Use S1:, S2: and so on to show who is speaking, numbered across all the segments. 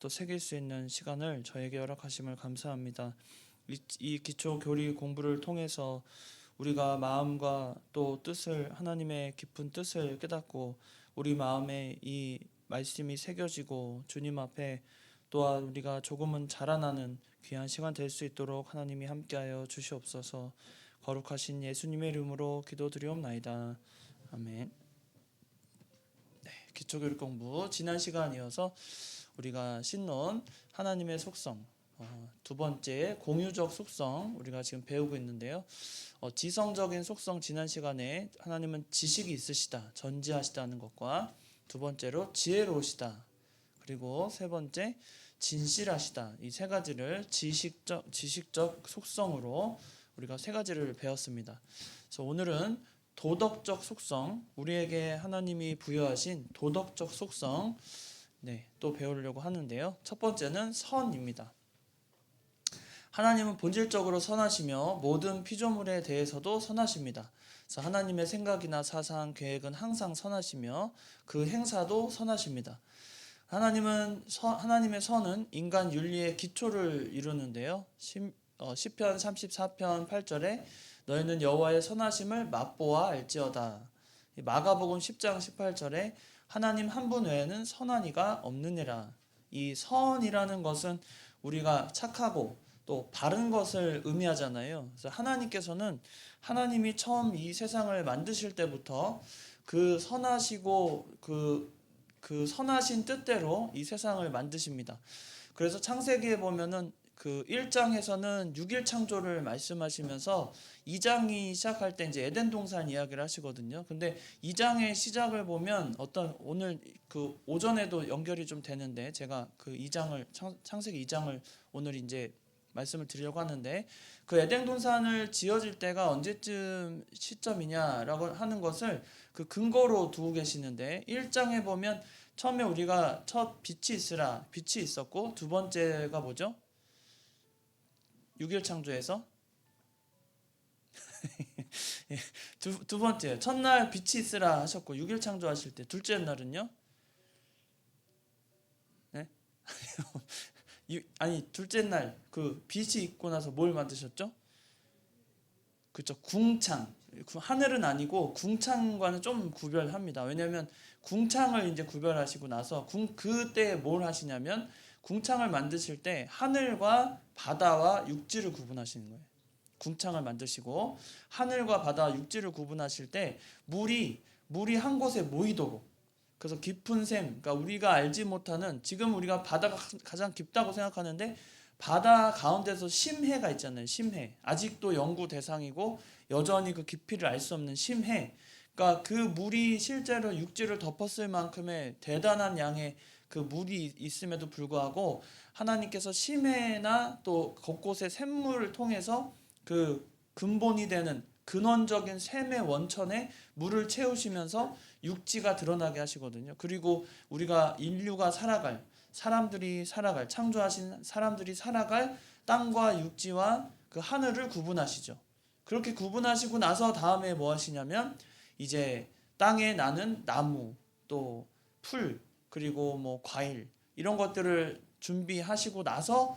S1: 또 새길 수 있는 시간을 저에게 허락하심을 감사합니다. 이 기초 교리 공부를 통해서 우리가 마음과 또 뜻을 하나님의 깊은 뜻을 깨닫고 우리 마음에 이 말씀이 새겨지고 주님 앞에 또한 우리가 조금은 자라나는 귀한 시간 될 수 있도록 하나님이 함께하여 주시옵소서. 거룩하신 예수님의 이름으로 기도드리옵나이다. 아멘. 기초교육 공부 지난 시간 이어서 우리가 신론 하나님의 속성 두 번째 공유적 속성 우리가 지금 배우고 있는데요. 지성적인 속성 지난 시간에 하나님은 지식이 있으시다, 전지하시다는 것과 두 번째로 지혜로우시다, 그리고 세 번째 진실하시다, 이 세 가지를 지식적 속성으로 우리가 세 가지를 배웠습니다. 그래서 오늘은 도덕적 속성, 우리에게 하나님이 부여하신 도덕적 속성 또 배우려고 하는데요. 첫 번째는 선입니다. 하나님은 본질적으로 선하시며 모든 피조물에 대해서도 선하십니다. 그래서 하나님의 생각이나 사상, 계획은 항상 선하시며 그 행사도 선하십니다. 하나님의 선은 인간 윤리의 기초를 이루는데요. 시편 34편 8절에 너희는 여호와의 선하심을 맛보아 알지어다. 마가복음 10장 18절에 하나님 한 분 외에는 선한 이가 없느니라. 이 선이라는 것은 우리가 착하고 또 바른 것을 의미하잖아요. 그래서 하나님께서는 하나님이 처음 이 세상을 만드실 때부터 그 선하시고 그 선하신 뜻대로 이 세상을 만드십니다. 그래서 창세기에 보면은 그 1장에서는 6일 창조를 말씀하시면서 2장이 시작할 때 이제 에덴 동산 이야기를 하시거든요. 근데 2장의 시작을 보면 오늘 그 오전에도 연결이 좀 되는데 제가 그 2장을 창세기 2장을 오늘 이제 말씀을 드리려고 하는데 그 에덴 동산을 지어질 때가 언제쯤 시점이냐라고 하는 것을 그 근거로 두고 계시는데 1장에 보면 처음에 우리가 첫 빛이 있으라 빛이 있었고 두 번째가 뭐죠? 6일 창조에서 두 번째 첫날 빛이 있으라 하셨고 6일 창조하실 때 둘째 날은요? 네? 아니 둘째 날 그 빛이 있고 나서 뭘 만드셨죠? 그렇죠. 궁창. 하늘은 아니고 궁창과는 좀 구별합니다. 왜냐하면 궁창을 이제 구별하시고 나서 그때 뭘 하시냐면 궁창을 만드실 때 하늘과 바다와 육지를 구분하시는 거예요. 궁창을 만드시고 하늘과 바다와 육지를 구분하실 때 물이 한 곳에 모이도록, 그래서 깊은 샘, 그러니까 우리가 알지 못하는, 지금 우리가 바다가 가장 깊다고 생각하는데 바다 가운데서 심해가 있잖아요. 심해. 아직도 연구 대상이고 여전히 그 깊이를 알 수 없는 심해. 그러니까 그 물이 실제로 육지를 덮었을 만큼의 대단한 양의 그 물이 있음에도 불구하고 하나님께서 심해나 또 곳곳의 샘물을 통해서 그 근본이 되는 근원적인 샘의 원천에 물을 채우시면서 육지가 드러나게 하시거든요. 그리고 우리가 인류가 창조하신 사람들이 살아갈 땅과 육지와 그 하늘을 구분하시죠. 그렇게 구분하시고 나서 다음에 뭐 하시냐면 이제 땅에 나는 나무, 또 풀, 그리고 뭐 과일 이런 것들을 준비하시고 나서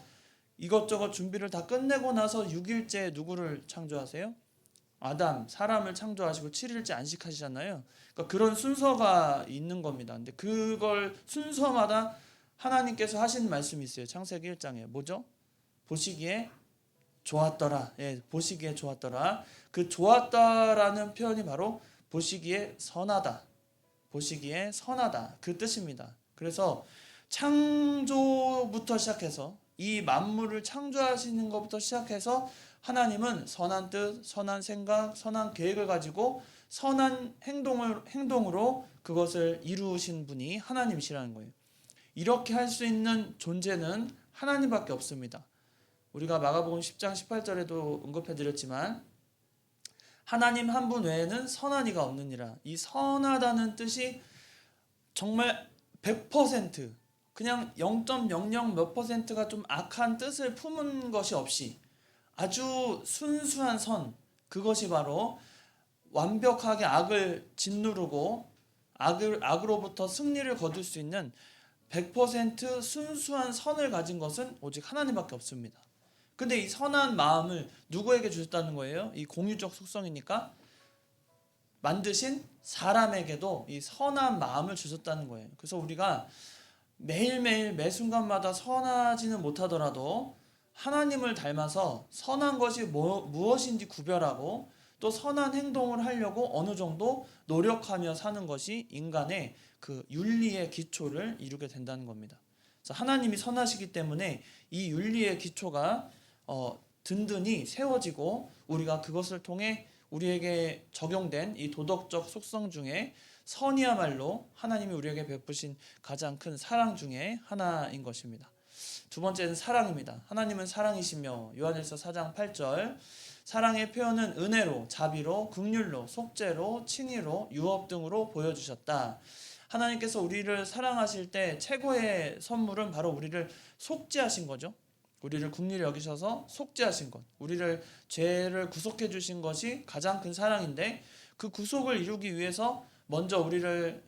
S1: 이것저것 준비를 다 끝내고 나서 6일째 누구를 창조하세요? 사람을 창조하시고 7일째 안식하시잖아요. 그러니까 그런 순서가 있는 겁니다. 근데 그걸 순서마다 하나님께서 하신 말씀이 있어요. 창세기 1장에 뭐죠? 보시기에 좋았더라. 예, 보시기에 좋았더라. 그 좋았다라는 표현이 바로 보시기에 선하다. 보시기에 선하다. 그 뜻입니다. 그래서 창조부터 시작해서 이 만물을 창조하시는 것부터 시작해서 하나님은 선한 뜻, 선한 생각, 선한 계획을 가지고 선한 행동으로 그것을 이루신 분이 하나님이시라는 거예요. 이렇게 할 수 있는 존재는 하나님밖에 없습니다. 우리가 마가복음 10장 18절에도 언급해드렸지만 하나님 한 분 외에는 선한 이가 없느니라. 이 선하다는 뜻이 정말 100% 그냥 0.00 몇 퍼센트가 좀 악한 뜻을 품은 것이 없이 아주 순수한 선, 그것이 바로 완벽하게 악을 짓누르고 악으로부터 승리를 거둘 수 있는 100% 순수한 선을 가진 것은 오직 하나님밖에 없습니다. 근데 이 선한 마음을 누구에게 주셨다는 거예요? 이 공유적 속성이니까 만드신 사람에게도 이 선한 마음을 주셨다는 거예요. 그래서 우리가 매일매일 매 순간마다 선하지는 못하더라도 하나님을 닮아서 선한 것이 무엇인지 구별하고 또 선한 행동을 하려고 어느 정도 노력하며 사는 것이 인간의 그 윤리의 기초를 이루게 된다는 겁니다. 그래서 하나님이 선하시기 때문에 이 윤리의 기초가 든든히 세워지고 우리가 그것을 통해 우리에게 적용된 이 도덕적 속성 중에 선이야말로 하나님이 우리에게 베푸신 가장 큰 사랑 중에 하나인 것입니다. 두 번째는 사랑입니다. 하나님은 사랑이시며 요한일서 4장 8절 사랑의 표현은 은혜로, 자비로, 긍휼로, 속죄로, 칭의로, 유업 등으로 보여주셨다. 하나님께서 우리를 사랑하실 때 최고의 선물은 바로 우리를 속죄하신 거죠. 우리를 긍휼히 여기셔서 속죄하신 것, 우리를 죄를 구속해 주신 것이 가장 큰 사랑인데 그 구속을 이루기 위해서 먼저 우리를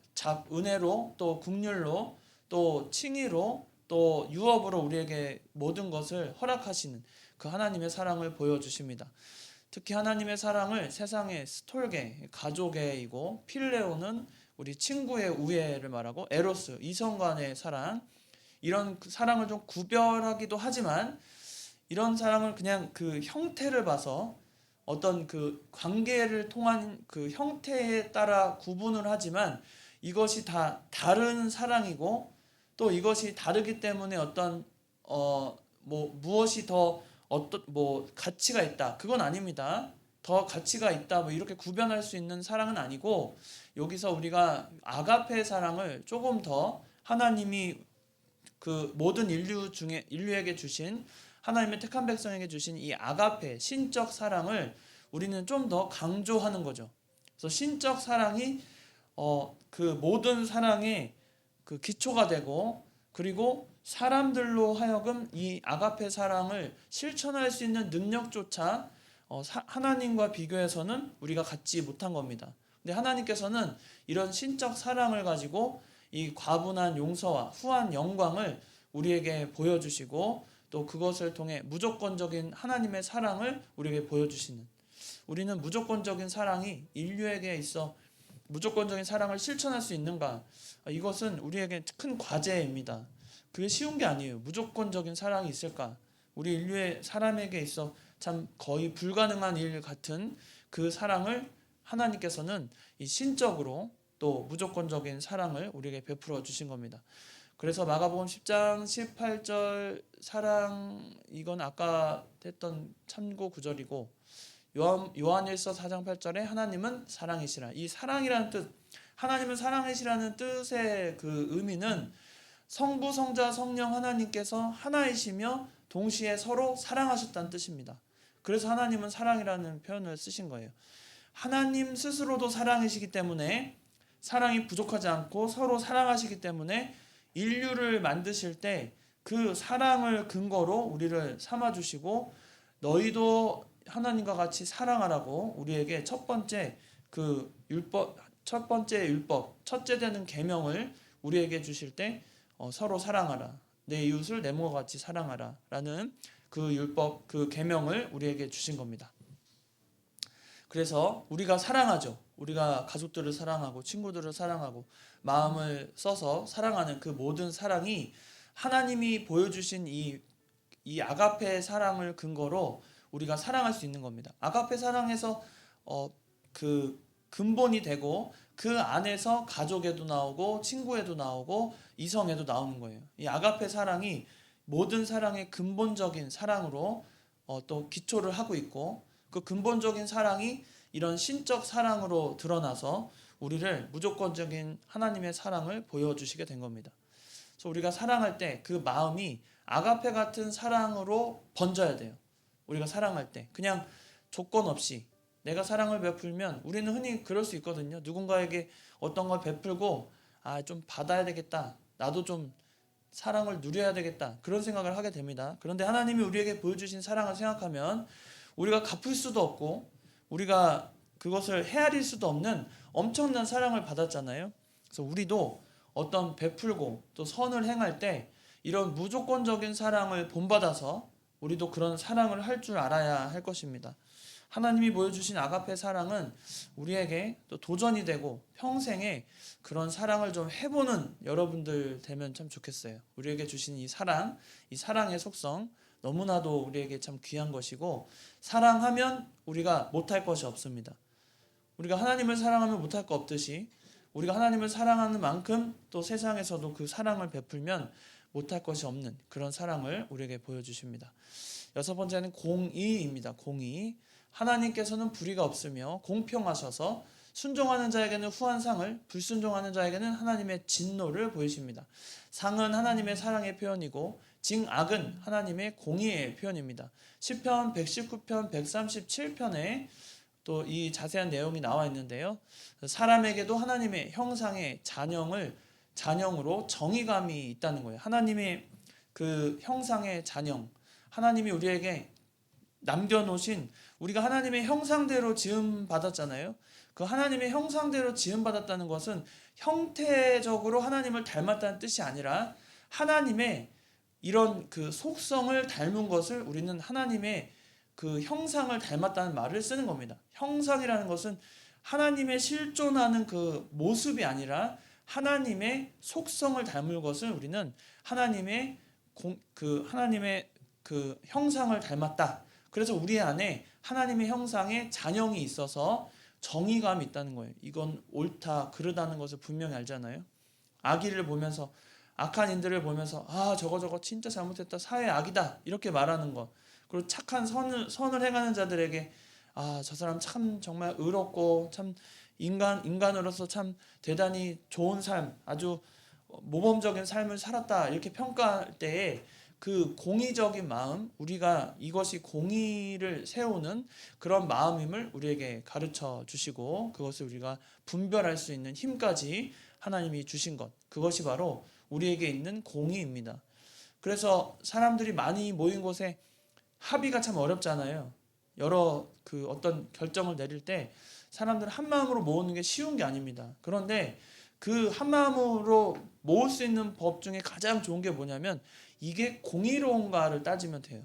S1: 은혜로 또 긍휼로 또 칭의로 또 유업으로 우리에게 모든 것을 허락하시는 그 하나님의 사랑을 보여주십니다. 특히 하나님의 사랑을 세상의 스톨게, 가족애이고 필레오는 우리 친구의 우애를 말하고 에로스, 이성 간의 사랑 이런 사랑을 좀 구별하기도 하지만 이런 사랑을 그냥 그 형태를 봐서 어떤 그 관계를 통한 그 형태에 따라 구분을 하지만 이것이 다 다른 사랑이고 또 이것이 다르기 때문에 어떤 무엇이 더 어떤 가치가 있다 그건 아닙니다. 더 가치가 있다 이렇게 구별할 수 있는 사랑은 아니고 여기서 우리가 아가페 사랑을 조금 더 하나님이 그 모든 인류에게 주신 하나님의 택한 백성에게 주신 이 아가페 신적 사랑을 우리는 좀 더 강조하는 거죠. 그래서 신적 사랑이 그 모든 사랑의 그 기초가 되고 그리고 사람들로 하여금 이 아가페 사랑을 실천할 수 있는 능력조차 하나님과 비교해서는 우리가 갖지 못한 겁니다. 근데 하나님께서는 이런 신적 사랑을 가지고 이 과분한 용서와 후한 영광을 우리에게 보여주시고 또 그것을 통해 무조건적인 하나님의 사랑을 우리에게 보여주시는 우리는 무조건적인 사랑이 인류에게 있어 무조건적인 사랑을 실천할 수 있는가? 이것은 우리에게 큰 과제입니다. 그게 쉬운 게 아니에요. 무조건적인 사랑이 있을까? 우리 인류의 사람에게 있어 참 거의 불가능한 일 같은 그 사랑을 하나님께서는 이 신적으로 또 무조건적인 사랑을 우리에게 베풀어 주신 겁니다. 그래서 마가복음 10장 18절 사랑 이건 아까 했던 참고 구절이고 요한일서 4장 8절에 하나님은 사랑이시라. 이 사랑이라는 뜻, 하나님은 사랑이시라는 뜻의 그 의미는 성부, 성자, 성령 하나님께서 하나이시며 동시에 서로 사랑하셨다는 뜻입니다. 그래서 하나님은 사랑이라는 표현을 쓰신 거예요. 하나님 스스로도 사랑이시기 때문에 사랑이 부족하지 않고 서로 사랑하시기 때문에 인류를 만드실 때 그 사랑을 근거로 우리를 삼아주시고 너희도 하나님과 같이 사랑하라고 우리에게 첫 번째 율법, 첫째 되는 계명을 우리에게 주실 때 서로 사랑하라. 내 이웃을 내 몸과 같이 사랑하라라는 그 율법, 그 계명을 우리에게 주신 겁니다. 그래서 우리가 사랑하죠. 우리가 가족들을 사랑하고 친구들을 사랑하고 마음을 써서 사랑하는 그 모든 사랑이 하나님이 보여주신 이 아가페 사랑을 근거로 우리가 사랑할 수 있는 겁니다. 아가페 사랑에서 그 근본이 되고 그 안에서 가족에도 나오고 친구에도 나오고 이성에도 나오는 거예요. 이 아가페 사랑이 모든 사랑의 근본적인 사랑으로 또 기초를 하고 있고 그 근본적인 사랑이 이런 신적 사랑으로 드러나서 우리를 무조건적인 하나님의 사랑을 보여주시게 된 겁니다. 그래서 우리가 사랑할 때 그 마음이 아가페 같은 사랑으로 번져야 돼요. 우리가 사랑할 때 그냥 조건 없이 내가 사랑을 베풀면 우리는 흔히 그럴 수 있거든요. 누군가에게 어떤 걸 베풀고 좀 받아야 되겠다. 나도 좀 사랑을 누려야 되겠다. 그런 생각을 하게 됩니다. 그런데 하나님이 우리에게 보여주신 사랑을 생각하면 우리가 갚을 수도 없고 우리가 그것을 헤아릴 수도 없는 엄청난 사랑을 받았잖아요. 그래서 우리도 어떤 베풀고 또 선을 행할 때 이런 무조건적인 사랑을 본받아서 우리도 그런 사랑을 할 줄 알아야 할 것입니다. 하나님이 보여주신 아가페 사랑은 우리에게 또 도전이 되고 평생에 그런 사랑을 좀 해보는 여러분들 되면 참 좋겠어요. 우리에게 주신 이 사랑, 이 사랑의 속성 너무나도 우리에게 참 귀한 것이고, 사랑하면 우리가 못할 것이 없습니다. 우리가 하나님을 사랑하면 못할 거 없듯이 우리가 하나님을 사랑하는 만큼 또 세상에서도 그 사랑을 베풀면 못할 것이 없는 그런 사랑을 우리에게 보여주십니다. 여섯 번째는 공의입니다. 공의. 하나님께서는 불의가 없으며 공평하셔서 순종하는 자에게는 후한 상을, 불순종하는 자에게는 하나님의 진노를 보이십니다. 상은 하나님의 사랑의 표현이고 징악은 하나님의 공의의 표현입니다. 시편 119편 137편에 또 이 자세한 내용이 나와 있는데요. 사람에게도 하나님의 형상의 잔영으로 정의감이 있다는 거예요. 하나님의 그 형상의 잔영, 하나님이 우리에게 남겨놓으신, 우리가 하나님의 형상대로 지음 받았잖아요. 그 하나님의 형상대로 지음 받았다는 것은 형태적으로 하나님을 닮았다는 뜻이 아니라 하나님의 이런 그 속성을 닮은 것을 우리는 하나님의 그 형상을 닮았다는 말을 쓰는 겁니다. 형상이라는 것은 하나님의 실존하는 그 모습이 아니라 하나님의 속성을 닮은 것을 우리는 하나님의 그 형상을 닮았다. 그래서 우리 안에 하나님의 형상의 잔영이 있어서 정의감이 있다는 거예요. 이건 옳다, 그르다는 것을 분명히 알잖아요. 악의를 보면서, 악한 인들을 보면서 저거 진짜 잘못했다, 사회 악이다 이렇게 말하는 것. 그리고 착한 선을 행하는 자들에게 저 사람 참 정말 의롭고 참 인간으로서 참 대단히 좋은 삶, 아주 모범적인 삶을 살았다 이렇게 평가할 때에 그 공의적인 마음, 우리가 이것이 공의를 세우는 그런 마음임을 우리에게 가르쳐 주시고 그것을 우리가 분별할 수 있는 힘까지 하나님이 주신 것, 그것이 바로 우리에게 있는 공의입니다. 그래서 사람들이 많이 모인 곳에 합의가 참 어렵잖아요. 여러 그 어떤 결정을 내릴 때 사람들 한 마음으로 모으는 게 쉬운 게 아닙니다. 그런데 그 한 마음으로 모을 수 있는 법 중에 가장 좋은 게 뭐냐면 이게 공의로운가를 따지면 돼요.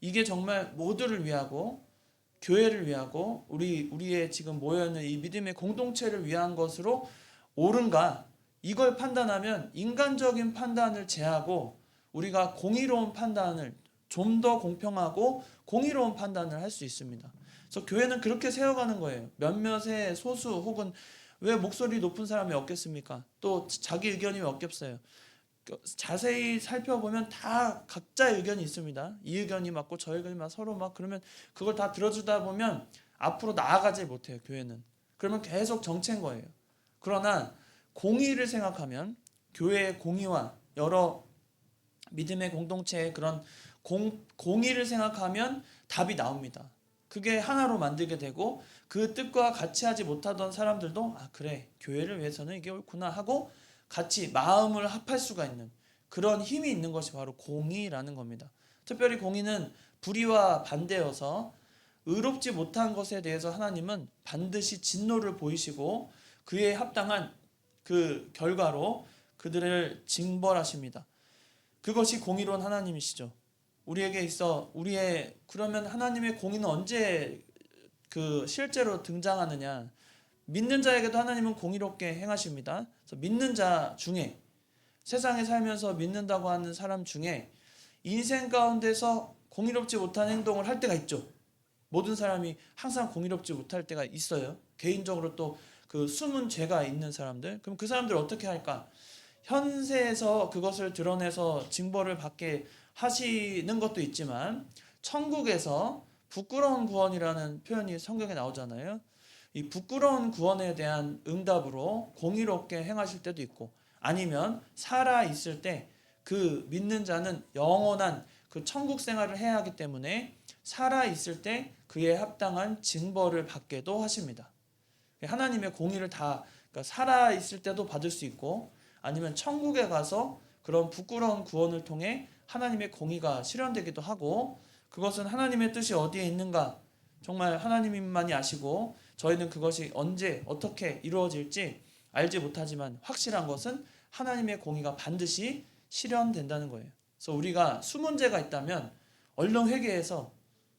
S1: 이게 정말 모두를 위하고 교회를 위하고 우리의 지금 모여있는 이 믿음의 공동체를 위한 것으로 옳은가, 이걸 판단하면 인간적인 판단을 제하고 우리가 공의로운 판단을, 좀 더 공평하고 공의로운 판단을 할 수 있습니다. 그래서 교회는 그렇게 세워가는 거예요. 몇몇의 소수 혹은 왜 목소리 높은 사람이 없겠습니까? 또 자기 의견이 왜 없겠어요? 자세히 살펴보면 다 각자의 의견이 있습니다. 이 의견이 맞고 저 의견이 맞고 서로 막 그러면 그걸 다 들어주다 보면 앞으로 나아가지 못해요. 교회는. 그러면 계속 정체인 거예요. 그러나 공의를 생각하면 교회의 공의와 여러 믿음의 공동체의 그런 공의를 생각하면 답이 나옵니다. 그게 하나로 만들게 되고 그 뜻과 같이 하지 못하던 사람들도 그래, 교회를 위해서는 이게 옳구나 하고 같이 마음을 합할 수가 있는 그런 힘이 있는 것이 바로 공의라는 겁니다. 특별히 공의는 불의와 반대여서 의롭지 못한 것에 대해서 하나님은 반드시 진노를 보이시고 그에 합당한 그 결과로 그들을 징벌하십니다. 그것이 공의로운 하나님이시죠. 우리에게 있어 그러면 하나님의 공의는 언제 그 실제로 등장하느냐? 믿는 자에게도 하나님은 공의롭게 행하십니다. 그래서 믿는 자 중에, 세상에 살면서 믿는다고 하는 사람 중에 인생 가운데서 공의롭지 못한 행동을 할 때가 있죠. 모든 사람이 항상 공의롭지 못할 때가 있어요. 개인적으로 또 그 숨은 죄가 있는 사람들, 그럼 그 사람들 어떻게 할까? 현세에서 그것을 드러내서 징벌을 받게 하시는 것도 있지만 천국에서 부끄러운 구원이라는 표현이 성경에 나오잖아요. 이 부끄러운 구원에 대한 응답으로 공의롭게 행하실 때도 있고, 아니면 살아 있을 때 그 믿는 자는 영원한 그 천국 생활을 해야 하기 때문에 살아 있을 때 그에 합당한 징벌을 받게도 하십니다. 하나님의 공의를 그러니까 살아 있을 때도 받을 수 있고, 아니면 천국에 가서 그런 부끄러운 구원을 통해 하나님의 공의가 실현되기도 하고, 그것은 하나님의 뜻이 어디에 있는가 정말 하나님만이 아시고 저희는 그것이 언제 어떻게 이루어질지 알지 못하지만 확실한 것은 하나님의 공의가 반드시 실현된다는 거예요. 그래서 우리가 수문제가 있다면 얼른 회개해서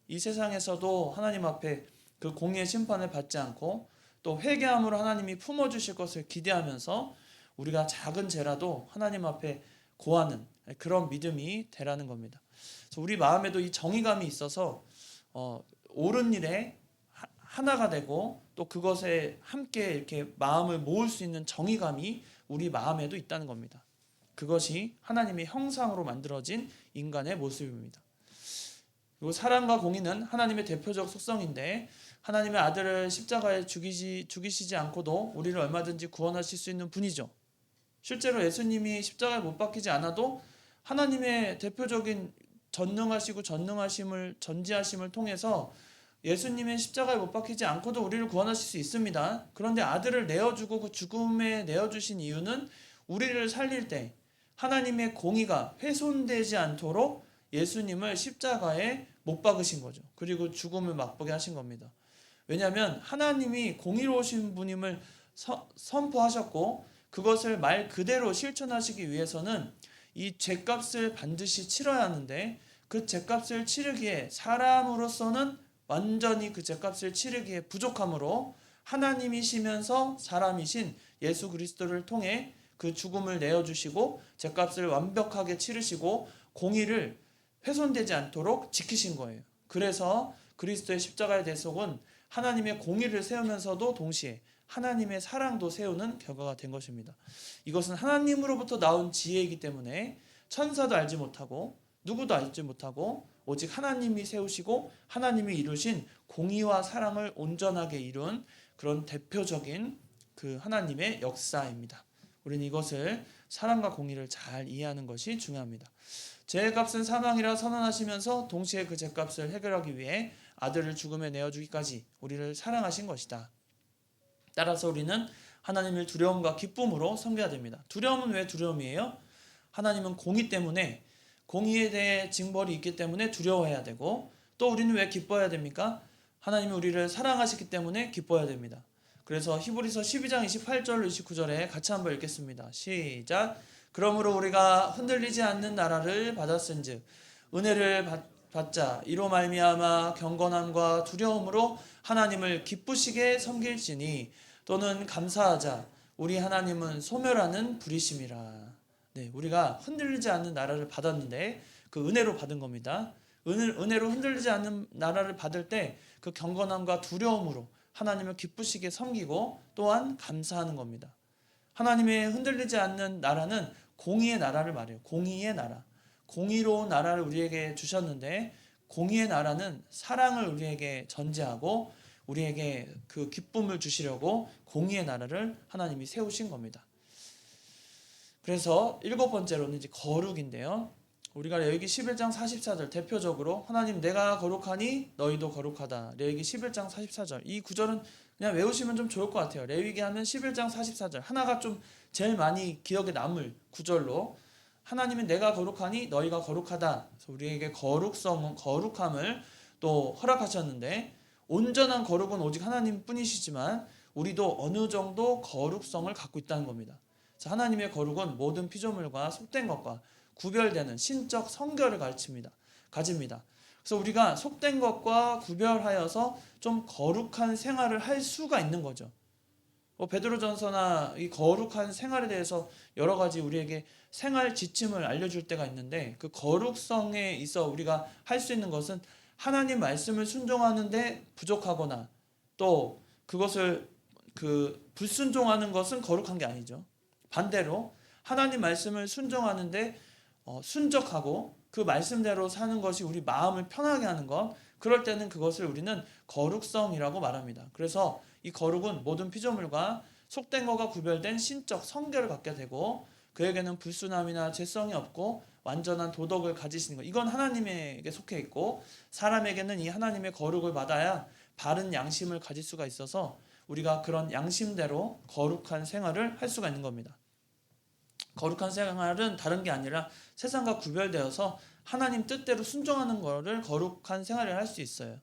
S1: 이 세상에서도 하나님 앞에 그 공의의 심판을 받지 않고 또 회개함으로 하나님이 품어주실 것을 기대하면서 우리가 작은 죄라도 하나님 앞에 고하는 그런 믿음이 되라는 겁니다. 그래서 우리 마음에도 이 정의감이 있어서 옳은 일에 하나가 되고 또 그것에 함께 이렇게 마음을 모을 수 있는 정의감이 우리 마음에도 있다는 겁니다. 그것이 하나님의 형상으로 만들어진 인간의 모습입니다. 그리고 사랑과 공의는 하나님의 대표적 속성인데 하나님의 아들을 십자가에 죽이시지 않고도 우리를 얼마든지 구원하실 수 있는 분이죠. 실제로 예수님이 십자가에 못 박히지 않아도 하나님의 대표적인 전지하심을 통해서 예수님의 십자가에 못 박히지 않고도 우리를 구원하실 수 있습니다. 그런데 아들을 내어주고 그 죽음에 내어주신 이유는 우리를 살릴 때 하나님의 공의가 훼손되지 않도록 예수님을 십자가에 못 박으신 거죠. 그리고 죽음을 맛보게 하신 겁니다. 왜냐하면 하나님이 공의로우신 분임을 선포하셨고 그것을 말 그대로 실천하시기 위해서는 이 죄값을 반드시 치러야 하는데 그 죄값을 치르기에 사람으로서는 완전히 그 죄값을 치르기에 부족하므로 하나님이시면서 사람이신 예수 그리스도를 통해 그 죽음을 내어주시고 죄값을 완벽하게 치르시고 공의를 훼손되지 않도록 지키신 거예요. 그래서 그리스도의 십자가의 대속은 하나님의 공의를 세우면서도 동시에 하나님의 사랑도 세우는 결과가 된 것입니다. 이것은 하나님으로부터 나온 지혜이기 때문에 천사도 알지 못하고 누구도 알지 못하고 오직 하나님이 세우시고 하나님이 이루신 공의와 사랑을 온전하게 이룬 그런 대표적인 그 하나님의 역사입니다. 우리는 이것을 사랑과 공의를 잘 이해하는 것이 중요합니다. 죄의 값은 사망이라 선언하시면서 동시에 그 죄값을 해결하기 위해 아들을 죽음에 내어주기까지 우리를 사랑하신 것이다. 따라서 우리는 하나님을 두려움과 기쁨으로 섬겨야 됩니다. 두려움은 왜 두려움이에요? 하나님은 공의 때문에 공의에 대해 징벌이 있기 때문에 두려워해야 되고 또 우리는 왜 기뻐해야 됩니까? 하나님이 우리를 사랑하시기 때문에 기뻐해야 됩니다. 그래서 히브리서 12장 28절 29절에 같이 한번 읽겠습니다. 시작. 그러므로 우리가 흔들리지 않는 나라를 받았은즉 은혜를 받자 이로 말미암아 경건함과 두려움으로 하나님을 기쁘시게 섬길지니 또는 감사하자 우리 하나님은 소멸하는 불이심이라. 네, 우리가 흔들리지 않는 나라를 받았는데 그 은혜로 받은 겁니다. 은혜로 흔들리지 않는 나라를 받을 때 그 경건함과 두려움으로 하나님을 기쁘시게 섬기고 또한 감사하는 겁니다. 하나님의 흔들리지 않는 나라는 공의의 나라를 말해요. 공의의 나라. 공의로운 나라를 우리에게 주셨는데 공의의 나라는 사랑을 우리에게 전제하고 우리에게 그 기쁨을 주시려고 공의의 나라를 하나님이 세우신 겁니다. 그래서 일곱 번째로는 이제 거룩인데요. 우리가 레위기 11장 44절 대표적으로 하나님 내가 거룩하니 너희도 거룩하다. 레위기 11장 44절. 이 구절은 그냥 외우시면 좀 좋을 것 같아요. 레위기 하면 11장 44절. 하나가 좀 제일 많이 기억에 남을 구절로 하나님은 내가 거룩하니 너희가 거룩하다. 그래서 우리에게 거룩함을 또 허락하셨는데 온전한 거룩은 오직 하나님 뿐이시지만 우리도 어느 정도 거룩성을 갖고 있다는 겁니다. 하나님의 거룩은 모든 피조물과 속된 것과 구별되는 신적 성결을 가집니다. 그래서 우리가 속된 것과 구별하여서 좀 거룩한 생활을 할 수가 있는 거죠. 베드로전서나 이 거룩한 생활에 대해서 여러 가지 우리에게 생활 지침을 알려줄 때가 있는데 그 거룩성에 있어 우리가 할 수 있는 것은 하나님 말씀을 순종하는데 부족하거나 또 그것을 불순종하는 것은 거룩한 게 아니죠. 반대로 하나님 말씀을 순종하는데 순적하고 그 말씀대로 사는 것이 우리 마음을 편하게 하는 것, 그럴 때는 그것을 우리는 거룩성이라고 말합니다. 그래서 이 거룩은 모든 피조물과 속된 것과 구별된 신적 성결을 갖게 되고 그에게는 불순함이나 죄성이 없고 완전한 도덕을 가지시는 것, 이건 하나님에게 속해 있고 사람에게는 이 하나님의 거룩을 받아야 바른 양심을 가질 수가 있어서 우리가 그런 양심대로 거룩한 생활을 할 수가 있는 겁니다. 거룩한 생활은 다른 게 아니라 세상과 구별되어서 하나님 뜻대로 순종하는 것을 거룩한 생활을 할 수 있어요.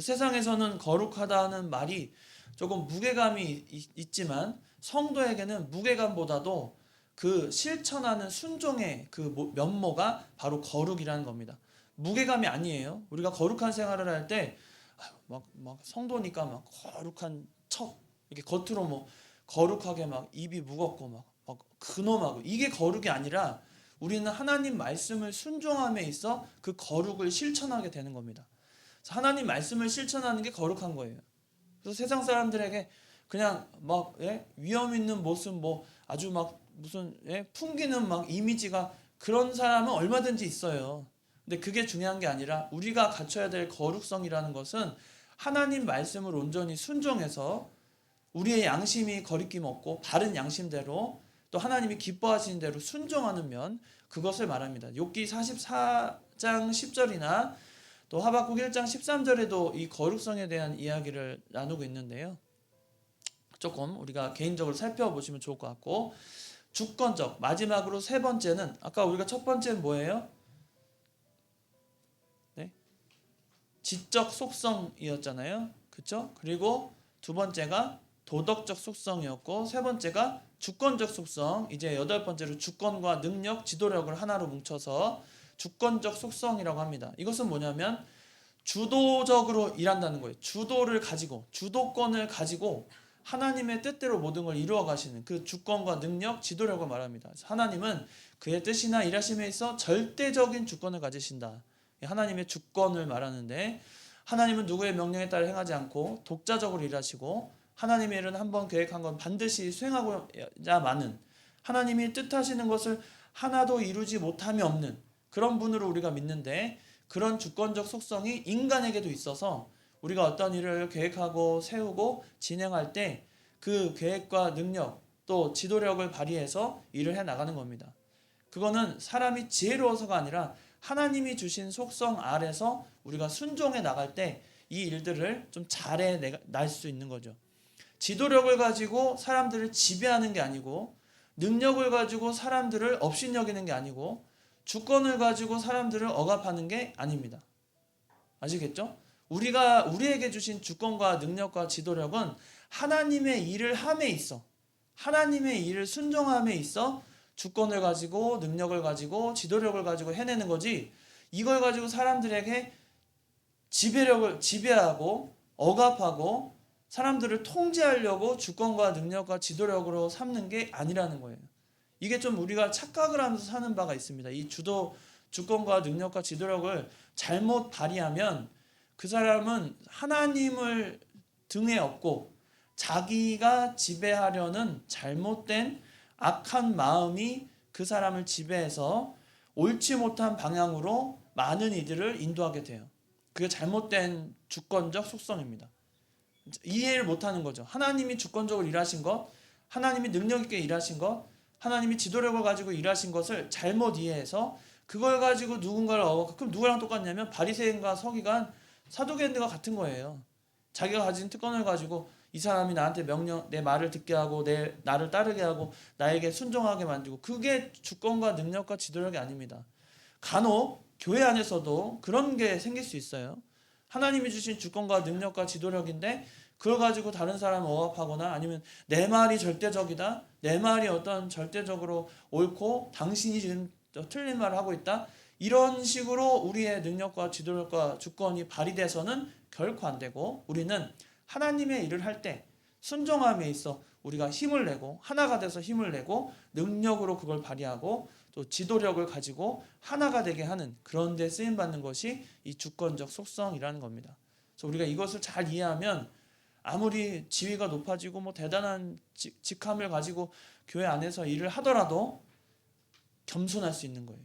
S1: 세상에서는 거룩하다는 말이 조금 무게감이 있지만 성도에게는 무게감보다도 그 실천하는 순종의 그 면모가 바로 거룩이라는 겁니다. 무게감이 아니에요. 우리가 거룩한 생활을 할 때 막 성도니까 막 거룩한 척 이렇게 겉으로 뭐 거룩하게 막 입이 무겁고 막 근엄하고 이게 거룩이 아니라 우리는 하나님 말씀을 순종함에 있어 그 거룩을 실천하게 되는 겁니다. 그래서 하나님 말씀을 실천하는 게 거룩한 거예요. 그래서 세상 사람들에게 그냥 막 위험 있는 모습 뭐 아주 막 무슨 풍기는 막 이미지가 그런 사람은 얼마든지 있어요. 근데 그게 중요한 게 아니라 우리가 갖춰야 될 거룩성이라는 것은 하나님 말씀을 온전히 순종해서 우리의 양심이 거리낌 없고 바른 양심대로 또 하나님이 기뻐하시는 대로 순종하는 면 그것을 말합니다. 욥기 44장 10절이나 또 하박국 1장 13절에도 이 거룩성에 대한 이야기를 나누고 있는데요. 조금 우리가 개인적으로 살펴보시면 좋을 것 같고 주권적 마지막으로 세 번째는 아까 우리가 첫 번째는 뭐예요? 네? 지적 속성이었잖아요. 그렇죠? 그리고 두 번째가 도덕적 속성이었고 세 번째가 주권적 속성. 이제 여덟 번째로 주권과 능력, 지도력을 하나로 뭉쳐서 주권적 속성이라고 합니다. 이것은 뭐냐면 주도적으로 일한다는 거예요. 주도를 가지고 주도권을 가지고 하나님의 뜻대로 모든 걸 이루어 가시는 그 주권과 능력, 지도력을 말합니다. 하나님은 그의 뜻이나 일하심에 있어 절대적인 주권을 가지신다. 하나님의 주권을 말하는데 하나님은 누구의 명령에 따라 행하지 않고 독자적으로 일하시고 하나님의 일은 한번 계획한 건 반드시 수행하고야마는 하나님이 뜻하시는 것을 하나도 이루지 못함이 없는 그런 분으로 우리가 믿는데 그런 주권적 속성이 인간에게도 있어서 우리가 어떤 일을 계획하고 세우고 진행할 때 그 계획과 능력 또 지도력을 발휘해서 일을 해 나가는 겁니다. 그거는 사람이 지혜로워서가 아니라 하나님이 주신 속성 아래서 우리가 순종해 나갈 때 이 일들을 좀 잘해 날 수 있는 거죠. 지도력을 가지고 사람들을 지배하는 게 아니고 능력을 가지고 사람들을 업신여기는 게 아니고 주권을 가지고 사람들을 억압하는 게 아닙니다. 아시겠죠? 우리에게 주신 주권과 능력과 지도력은 하나님의 일을 함에 있어 하나님의 일을 순종함에 있어 주권을 가지고 능력을 가지고 지도력을 가지고 해내는 거지 이걸 가지고 사람들에게 지배하고 억압하고 사람들을 통제하려고 주권과 능력과 지도력으로 삼는 게 아니라는 거예요. 이게 좀 우리가 착각을 하면서 사는 바가 있습니다. 이 주권과 능력과 지도력을 잘못 발휘하면 그 사람은 하나님을 등에 업고 자기가 지배하려는 잘못된 악한 마음이 그 사람을 지배해서 옳지 못한 방향으로 많은 이들을 인도하게 돼요. 그게 잘못된 주권적 속성입니다. 이해를 못하는 거죠. 하나님이 주권적으로 일하신 것, 하나님이 능력 있게 일하신 것, 하나님이 지도력을 가지고 일하신 것을 잘못 이해해서 그걸 가지고 누군가를 그럼 누구랑 똑같냐면 바리새인과 서기관, 사두개인들과 같은 거예요. 자기가 가진 특권을 가지고 이 사람이 나한테 내 말을 듣게 하고 나를 따르게 하고 나에게 순종하게 만들고 그게 주권과 능력과 지도력이 아닙니다. 간혹 교회 안에서도 그런 게 생길 수 있어요. 하나님이 주신 주권과 능력과 지도력인데 그걸 가지고 다른 사람을 억압하거나 아니면 내 말이 절대적이다. 내 말이 어떤 절대적으로 옳고 당신이 지금 틀린 말을 하고 있다. 이런 식으로 우리의 능력과 지도력과 주권이 발휘돼서는 결코 안 되고 우리는 하나님의 일을 할 때 순종함에 있어 우리가 힘을 내고 하나가 돼서 힘을 내고 능력으로 그걸 발휘하고 또 지도력을 가지고 하나가 되게 하는 그런 데 쓰임 받는 것이 이 주권적 속성이라는 겁니다. 그래서 우리가 이것을 잘 이해하면 아무리 지위가 높아지고 뭐 대단한 직함을 가지고 교회 안에서 일을 하더라도 겸손할 수 있는 거예요.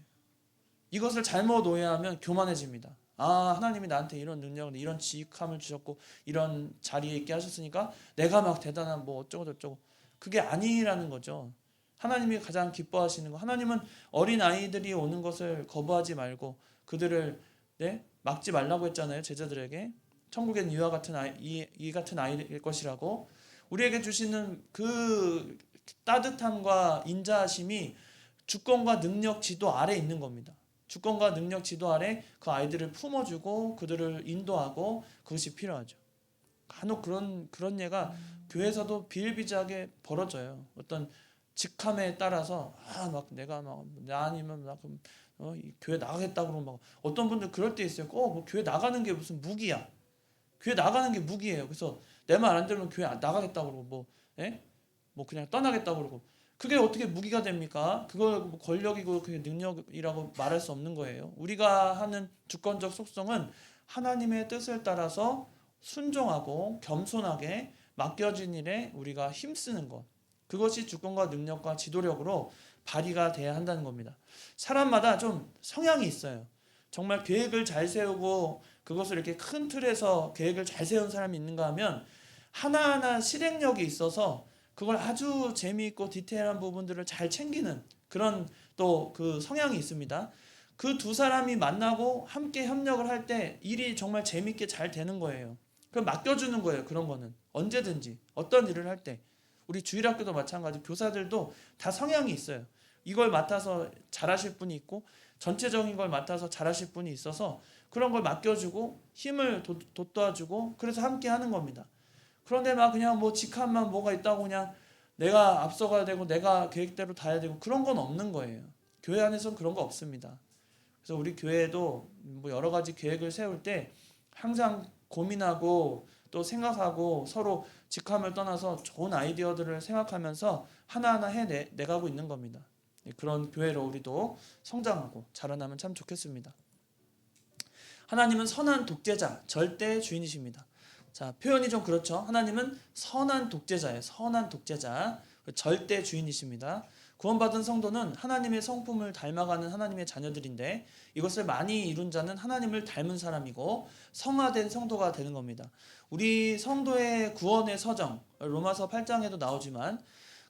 S1: 이것을 잘못 오해하면 교만해집니다. 하나님이 나한테 이런 능력을 이런 직함을 주셨고 이런 자리에 있게 하셨으니까 내가 막 대단한 뭐 어쩌고 저쩌고 그게 아니라는 거죠. 하나님이 가장 기뻐하시는 거 하나님은 어린 아이들이 오는 것을 거부하지 말고 그들을 막지 말라고 했잖아요. 제자들에게 천국엔 이와 같은 이 같은 아이일 것이라고 우리에게 주시는 그 따뜻함과 인자하심이 주권과 능력 지도 아래 있는 겁니다. 주권과 능력 지도 아래 그 아이들을 품어주고 그들을 인도하고 그것이 필요하죠. 간혹 그런 예가 교회에서도 비일비재하게 벌어져요. 어떤 직함에 따라서 막 내가 막 나 아니면 나 그럼 이 교회 나가겠다 그러고 막 어떤 분들 그럴 때 있어요. 뭐 교회 나가는 게 무슨 무기야? 교회 나가는 게 무기예요. 그래서 내 말 안 들으면 교회 나가겠다 그러고 뭐 예? 뭐 그냥 떠나겠다 그러고 그게 어떻게 무기가 됩니까? 그걸 뭐 권력이고 그게 능력이라고 말할 수 없는 거예요. 우리가 하는 주권적 속성은 하나님의 뜻을 따라서 순종하고 겸손하게 맡겨진 일에 우리가 힘쓰는 것. 그것이 주권과 능력과 지도력으로 발휘가 돼야 한다는 겁니다. 사람마다 좀 성향이 있어요. 정말 계획을 잘 세우고 그것을 이렇게 큰 틀에서 계획을 잘 세운 사람이 있는가 하면 하나하나 실행력이 있어서 그걸 아주 재미있고 디테일한 부분들을 잘 챙기는 그런 또 그 성향이 있습니다. 그 두 사람이 만나고 함께 협력을 할 때 일이 정말 재미있게 잘 되는 거예요. 그럼 맡겨주는 거예요. 그런 거는 언제든지 어떤 일을 할 때 우리 주일학교도 마찬가지 교사들도 다 성향이 있어요. 이걸 맡아서 잘하실 분이 있고 전체적인 걸 맡아서 잘하실 분이 있어서 그런 걸 맡겨주고 힘을 돋궈주고 그래서 함께 하는 겁니다. 그런데 막 그냥 뭐 직함만 뭐가 있다고 그냥 내가 앞서가야 되고 내가 계획대로 다 해야 되고 그런 건 없는 거예요. 교회 안에서는 그런 거 없습니다. 그래서 우리 교회도 뭐 여러 가지 계획을 세울 때 항상 고민하고 또 생각하고 서로 직함을 떠나서 좋은 아이디어들을 생각하면서 하나하나 해내가고 있는 겁니다. 그런 교회로 우리도 성장하고 자라나면 참 좋겠습니다. 하나님은 선한 독재자, 절대 주인이십니다. 자, 표현이 좀 그렇죠. 하나님은 선한 독재자예요. 선한 독재자, 절대 주인이십니다. 구원받은 성도는 하나님의 성품을 닮아가는 하나님의 자녀들인데 이것을 많이 이룬 자는 하나님을 닮은 사람이고 성화된 성도가 되는 겁니다. 우리 성도의 구원의 서정, 로마서 8장에도 나오지만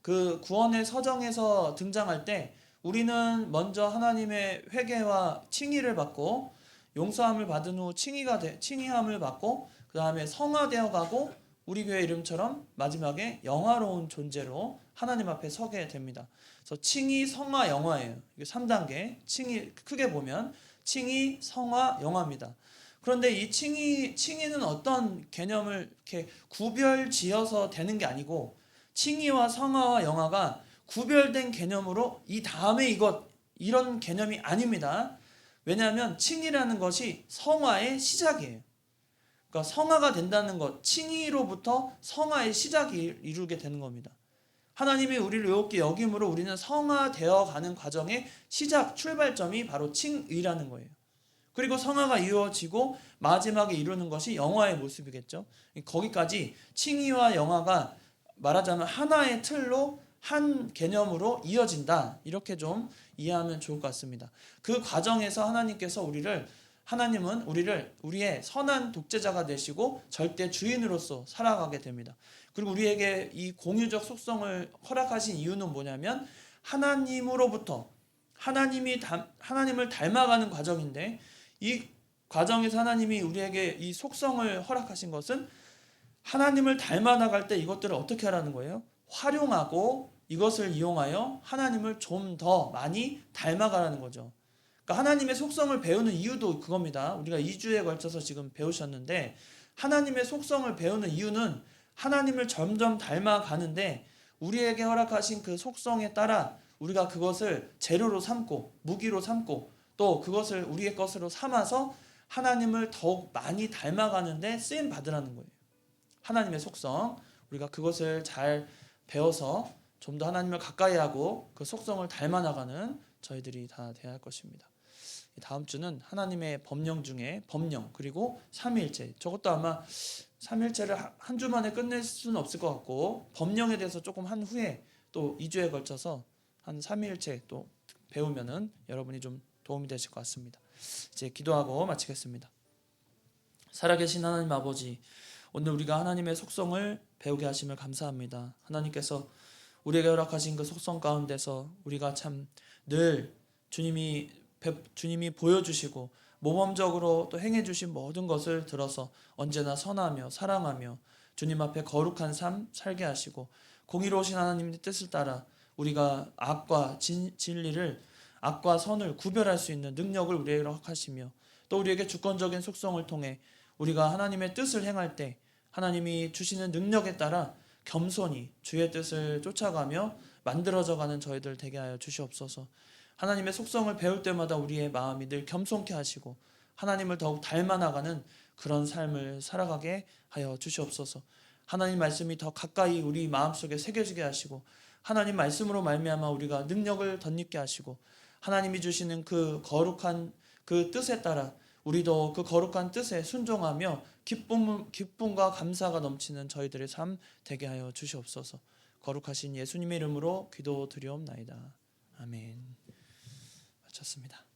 S1: 그 구원의 서정에서 등장할 때 우리는 먼저 하나님의 회개와 칭의를 받고 용서함을 받은 후 칭의함을 받고 그 다음에 성화되어 가고 우리 교회 이름처럼 마지막에 영화로운 존재로 하나님 앞에 서게 됩니다. 그래서 칭의, 성화, 영화예요. 이게 3단계. 칭의 크게 보면 칭의, 성화, 영화입니다. 그런데 이 칭의는 어떤 개념을 이렇게 구별지어서 되는 게 아니고 칭의와 성화와 영화가 구별된 개념으로 이 다음에 이런 개념이 아닙니다. 왜냐하면 칭의라는 것이 성화의 시작이에요. 그러니까 성화가 된다는 것, 칭의로부터 성화의 시작이 이루게 되는 겁니다. 하나님이 우리를 의롭게 여김으로 우리는 성화되어 가는 과정의 시작, 출발점이 바로 칭의라는 거예요. 그리고 성화가 이루어지고 마지막에 이루는 것이 영화의 모습이겠죠. 거기까지 칭의와 영화가 말하자면 하나의 틀로 한 개념으로 이어진다. 이렇게 좀 이해하면 좋을 것 같습니다. 그 과정에서 하나님은 우리를 우리의 선한 독재자가 되시고 절대 주인으로서 살아가게 됩니다. 그리고 우리에게 이 공유적 속성을 허락하신 이유는 뭐냐면 하나님으로부터 하나님을 닮아가는 과정인데 이 과정에서 하나님이 우리에게 이 속성을 허락하신 것은 하나님을 닮아 나갈 때 이것들을 어떻게 하라는 거예요? 활용하고 이것을 이용하여 하나님을 좀 더 많이 닮아가라는 거죠. 그러니까 하나님의 속성을 배우는 이유도 그겁니다. 우리가 2주에 걸쳐서 지금 배우셨는데 하나님의 속성을 배우는 이유는 하나님을 점점 닮아가는데 우리에게 허락하신 그 속성에 따라 우리가 그것을 재료로 삼고 무기로 삼고 또 그것을 우리의 것으로 삼아서 하나님을 더욱 많이 닮아가는데 쓰임 받으라는 거예요. 하나님의 속성, 우리가 그것을 잘 배워서 좀 더 하나님을 가까이 하고 그 속성을 닮아 나가는 저희들이 다 돼야 할 것입니다. 다음 주는 하나님의 법령 중에 법령 그리고 삼위일체, 저것도 아마 삼위일체를 한 주 만에 끝낼 수는 없을 것 같고 법령에 대해서 조금 한 후에 또 2주에 걸쳐서 한 삼위일체 또 배우면은 여러분이 좀 도움이 되실 것 같습니다. 이제 기도하고 마치겠습니다. 살아계신 하나님 아버지, 오늘 우리가 하나님의 속성을 배우게 하심을 감사합니다. 하나님께서 우리에게 허락하신 그 속성 가운데서 우리가 참 늘 주님이 보여주시고 모범적으로 또 행해주신 모든 것을 들어서 언제나 선하며 사랑하며 주님 앞에 거룩한 삶 살게 하시고 공의로우신 하나님의 뜻을 따라 우리가 진리를 악과 선을 구별할 수 있는 능력을 우리에게 허락하시며 또 우리에게 주권적인 속성을 통해 우리가 하나님의 뜻을 행할 때 하나님이 주시는 능력에 따라 겸손히 주의 뜻을 쫓아가며 만들어져가는 저희들 되게 하여 주시옵소서. 하나님의 속성을 배울 때마다 우리의 마음이 늘 겸손케 하시고 하나님을 더욱 닮아나가는 그런 삶을 살아가게 하여 주시옵소서. 하나님 말씀이 더 가까이 우리 마음속에 새겨지게 하시고 하나님 말씀으로 말미암아 우리가 능력을 덧입게 하시고 하나님이 주시는 그 거룩한 그 뜻에 따라 우리도 그 거룩한 뜻에 순종하며 기쁨과 감사가 넘치는 저희들의 삶 되게 하여 주시옵소서. 거룩하신 예수님의 이름으로 기도드리옵나이다. 아멘. 마쳤습니다.